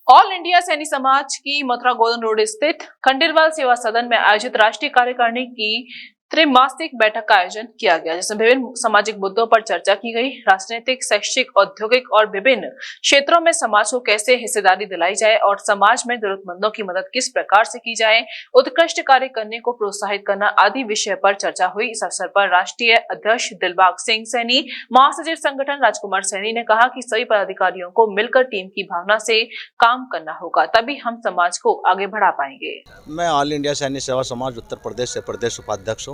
All India Saini समाज की Mathura golden road स्थित खंडेलवाल सेवा सदन में आयोजित राष्ट्रीय कार्यकारिणी की त्रैमासिक बैठक का आयोजन किया गया, जिसमें विभिन्न सामाजिक मुद्दों पर चर्चा की गई। राजनीतिक, शैक्षिक, औद्योगिक और विभिन्न क्षेत्रों में समाज को कैसे हिस्सेदारी दिलाई जाए और समाज में जरूरतमंदों की मदद किस प्रकार से की जाए, उत्कृष्ट कार्य करने को प्रोत्साहित करना आदि विषय पर चर्चा हुई। इस अवसर पर राष्ट्रीय अध्यक्ष दिलबाग सिंह सैनी, महासचिव संगठन राजकुमार सैनी ने कहा कि सभी पदाधिकारियों को मिलकर टीम की भावना से काम करना होगा, तभी हम समाज को आगे बढ़ा पाएंगे। मैं ऑल इंडिया सैनिक सेवा समाज उत्तर प्रदेश से प्रदेश उपाध्यक्ष हूँ।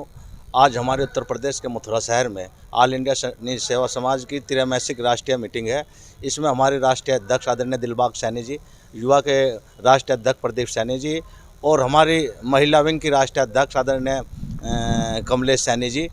आज हमारे उत्तर प्रदेश के मथुरा शहर में ऑल इंडिया सैनिक सेवा समाज की त्रैमासिक राष्ट्रीय मीटिंग है। इसमें हमारे राष्ट्रीय अध्यक्ष आदरणीय दिलबाग सैनी जी, युवा के राष्ट्रीय अध्यक्ष प्रदीप सैनी जी और हमारी महिला विंग की राष्ट्रीय अध्यक्ष आदरणीय कमलेश सैनी जी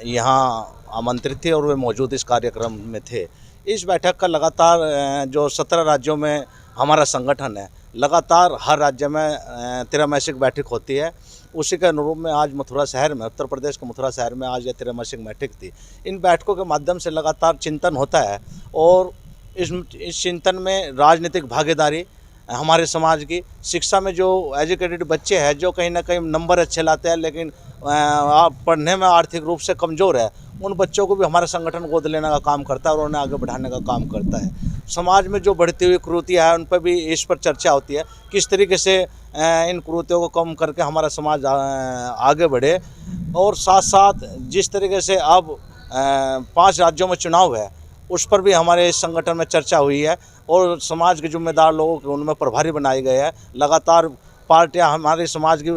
यहाँ आमंत्रित थे और वे मौजूद इस कार्यक्रम में थे। इस बैठक का लगातार जो 17 राज्यों में हमारा संगठन है, लगातार हर राज्य में त्रैमासिक बैठक होती है। उसी के अनुरूप में आज मथुरा शहर में, उत्तर प्रदेश के मथुरा शहर में आज यह त्रैमासिक बैठक थी। इन बैठकों के माध्यम से लगातार चिंतन होता है और इस चिंतन में राजनीतिक भागीदारी, हमारे समाज की शिक्षा में जो एजुकेटेड बच्चे हैं, जो कहीं ना कहीं नंबर अच्छे लाते हैं लेकिन पढ़ने में आर्थिक रूप से कमज़ोर है, उन बच्चों को भी हमारा संगठन गोद लेने का काम करता है और उन्हें आगे बढ़ाने का काम करता है। समाज में जो बढ़ती हुई कुरीतियाँ हैं उन पर भी इस पर चर्चा होती है, किस तरीके से इन कुरीतियों को कम करके हमारा समाज आगे बढ़े। और साथ साथ जिस तरीके से अब 5 राज्यों में चुनाव है, उस पर भी हमारे इस संगठन में चर्चा हुई है और समाज के जिम्मेदार लोगों को उनमें प्रभारी बनाए गए हैं। लगातार पार्टियां हमारे समाज की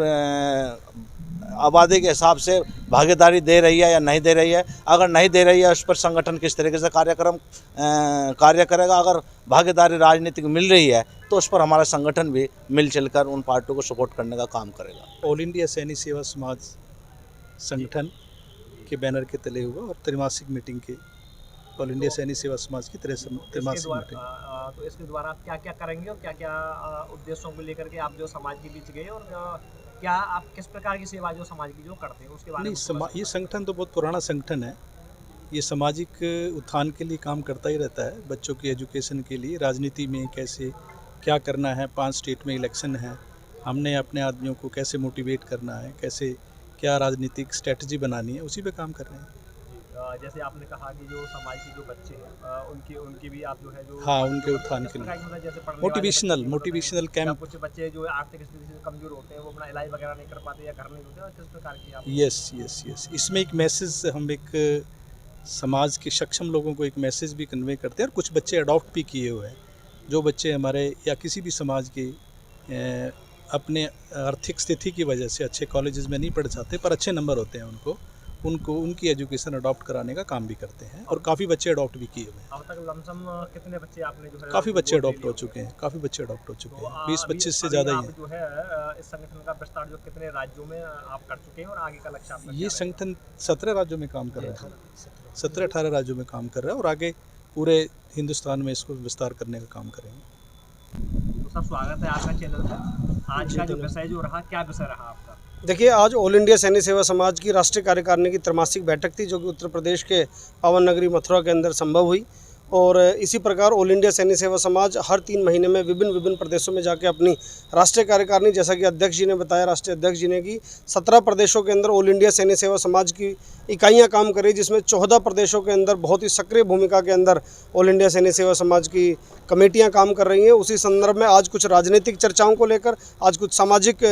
आबादी के हिसाब से भागीदारी दे रही है या नहीं दे रही है। अगर नहीं दे रही है, उस पर संगठन किस तरीके से कार्य करेगा। अगर भागीदारी राजनीतिक मिल रही है तो उस पर हमारा संगठन भी मिलजुल कर उन पार्टियों को सपोर्ट करने का काम करेगा। ऑल इंडिया सैनिक सेवा समाज संगठन के बैनर के तले हुआ और त्रैमासिक मीटिंग के ऑल इंडिया सैनिक सेवा समाज की त्रैमासिक मीटिंग। तो इसके द्वारा आप क्या क्या करेंगे और क्या क्या उद्देश्यों को लेकर के आप जो समाज के बीच गए और क्या आप किस प्रकार की सेवा जो समाज की जो करते हैं उसके बारे में? ये संगठन तो बहुत पुराना संगठन है। ये सामाजिक उत्थान के लिए काम करता ही रहता है, बच्चों की एजुकेशन के लिए, राजनीति में कैसे क्या करना है। 5 स्टेट में इलेक्शन है, हमने अपने आदमियों को कैसे मोटिवेट करना है, कैसे क्या राजनीतिक स्ट्रेटजी बनानी है, उसी पे काम कर रहे हैं। जैसे आपने कहा कि जो समाज के जो बच्चे हैं उनकी भी आप जो है जो हाँ, उनके उत्थान के लिए मोटिवेशनल कैंप। कुछ बच्चे जो आर्थिक स्थिति से कमजोर होते हैं, वो अपना इलाज वगैरह नहीं कर पाते या घर नहीं होते, और किस प्रकार की आप? यस इसमें एक मैसेज, हम एक समाज के सक्षम लोगों को एक मैसेज भी कन्वे करते हैं और कुछ बच्चे अडॉप्ट भी किए हुए हैं। जो बच्चे हमारे या किसी भी समाज के अपने आर्थिक स्थिति की वजह से अच्छे कॉलेजेस में नहीं पढ़ जाते पर अच्छे नंबर होते हैं, उनको उनकी एजुकेशन अडॉप्ट कराने का काम भी करते हैं और काफ़ी बच्चे अडॉप्ट भी किए हुए हैं। अब तक लमसम कितने बच्चे आपने जो है काफ़ी बच्चे अडॉप्ट हो चुके हैं, 20-25 से ज़्यादा ही हैं। जो है इस संगठन का विस्तार जो कितने राज्यों में आप कर चुके हैं और आगे का लक्ष्य आपका? ये संगठन 17 राज्यों में काम कर रहा है, 17-18 राज्यों में काम कर रहा है और आगे पूरे हिंदुस्तान में इसको विस्तार करने का काम करेंगे। तो सब स्वागत है आपका चैनल पर। आज का जो विषय जो रहा, क्या विषय रहा आपका? देखिए, आज ऑल इंडिया सैनिक सेवा समाज की राष्ट्रीय कार्यकारिणी की त्रैमासिक बैठक थी, जो कि उत्तर प्रदेश के पावन नगरी मथुरा के अंदर संभव हुई। और इसी प्रकार ऑल इंडिया सैनिक सेवा समाज हर 3 महीने में विभिन्न प्रदेशों में जाके अपनी राष्ट्रीय कार्यकारिणी, जैसा कि अध्यक्ष जी ने बताया, राष्ट्रीय अध्यक्ष जी ने, कि 17 प्रदेशों के अंदर ऑल इंडिया सैनिक सेवा समाज की इकाइयां काम करें, जिसमें 14 प्रदेशों के अंदर बहुत ही सक्रिय भूमिका के अंदर ऑल इंडिया सैनिक सेवा समाज की कमेटियां काम कर रही हैं। उसी संदर्भ में आज कुछ राजनीतिक चर्चाओं को लेकर, आज कुछ सामाजिक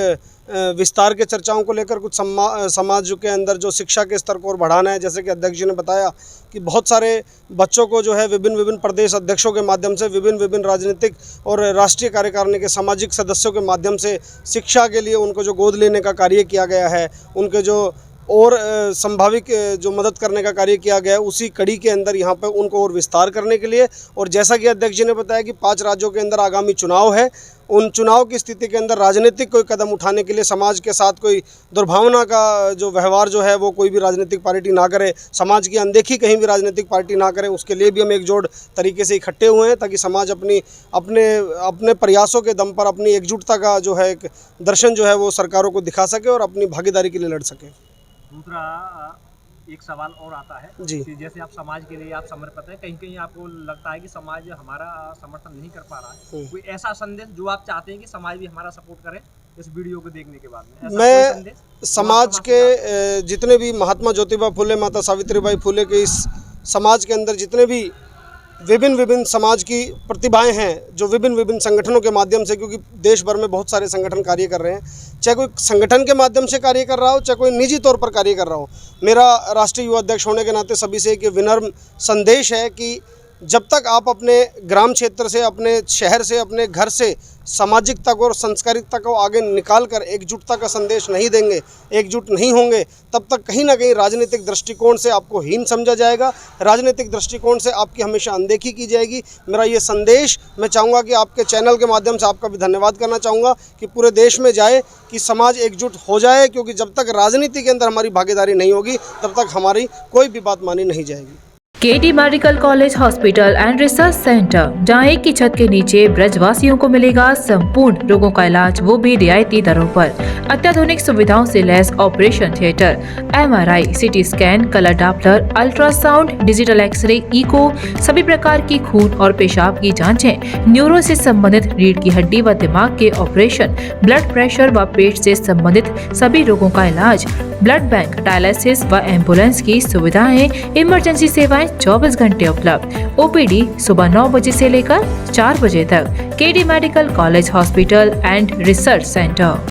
विस्तार के चर्चाओं को लेकर, कुछ समाज के अंदर जो शिक्षा के स्तर को और बढ़ाना है, जैसे कि अध्यक्ष जी ने बताया कि बहुत सारे बच्चों को जो है विभिन्न प्रदेश अध्यक्षों के माध्यम से, विभिन्न राजनीतिक और राष्ट्रीय कार्यकारिणी के सामाजिक सदस्यों के माध्यम से शिक्षा के लिए उनको जो गोद लेने का कार्य किया गया है, उनके जो और संभाविक जो मदद करने का कार्य किया गया है, उसी कड़ी के अंदर यहाँ पे उनको और विस्तार करने के लिए, और जैसा कि अध्यक्ष जी ने बताया कि 5 राज्यों के अंदर आगामी चुनाव है, उन चुनाव की स्थिति के अंदर राजनीतिक कोई कदम उठाने के लिए समाज के साथ कोई दुर्भावना का जो व्यवहार जो है वो कोई भी राजनीतिक पार्टी ना करे, समाज की अनदेखी कहीं भी राजनीतिक पार्टी ना करे, उसके लिए भी हम एकजुट तरीके से इकट्ठे हुए हैं, ताकि समाज अपने प्रयासों के दम पर अपनी एकजुटता का जो है एक दर्शन जो है वो सरकारों को दिखा सके और अपनी भागीदारी के लिए लड़ सके। दूसरा, एक सवाल और आता है जी। कि जैसे आप समाज के लिए आप समर्पित हैं, कहीं कहीं आपको लगता है कि समाज हमारा समर्थन नहीं कर पा रहा है, कोई ऐसा संदेश जो आप चाहते हैं कि समाज भी हमारा सपोर्ट करे इस वीडियो को देखने के बाद में, ऐसा मैं कोई संदेश? समाज के जितने भी महात्मा ज्योतिबा फुले, माता सावित्रीबाई फुले के इस समाज के अंदर जितने भी विभिन्न समाज की प्रतिभाएं हैं, जो विभिन्न संगठनों के माध्यम से, क्योंकि देश भर में बहुत सारे संगठन कार्य कर रहे हैं, चाहे कोई संगठन के माध्यम से कार्य कर रहा हो, चाहे कोई निजी तौर पर कार्य कर रहा हो, मेरा राष्ट्रीय युवा अध्यक्ष होने के नाते सभी से एक विनम्र संदेश है कि जब तक आप अपने ग्राम क्षेत्र से, अपने शहर से, अपने घर से सामाजिकता को और संस्कारिकता को आगे निकाल कर एकजुटता का संदेश नहीं देंगे, एकजुट नहीं होंगे, तब तक कहीं ना कहीं राजनीतिक दृष्टिकोण से आपको हीन समझा जाएगा, राजनीतिक दृष्टिकोण से आपकी हमेशा अनदेखी की जाएगी। मेरा ये संदेश मैं चाहूँगा कि आपके चैनल के माध्यम से आपका भी धन्यवाद करना चाहूँगा कि पूरे देश में जाए कि समाज एकजुट हो जाए, क्योंकि जब तक राजनीति के अंदर हमारी भागीदारी नहीं होगी तब तक हमारी कोई भी बात मानी नहीं जाएगी। KD medical college hospital and research centre, जहां एक की छत के नीचे ब्रजवासियों को मिलेगा संपूर्ण रोगों का इलाज, वो भी रियायती दरों पर। अत्याधुनिक सुविधाओं से लैस operation theatre, MRI, CT scan, colour Doppler, ultrasound, digital X-ray, echo, सभी प्रकार की खून और पेशाब की जांचें, न्यूरो से संबंधित रीढ़ की हड्डी व दिमाग के ऑपरेशन, ब्लड प्रेशर व पेट से संबंधित सभी रोगों का इलाज, ब्लड बैंक, डायलिसिस व एम्बुलेंस की सुविधाएं, इमरजेंसी सेवाएं 24 घंटे उपलब्ध। OPD सुबह 9 बजे से लेकर 4 बजे तक। KD medical college hospital and research centre.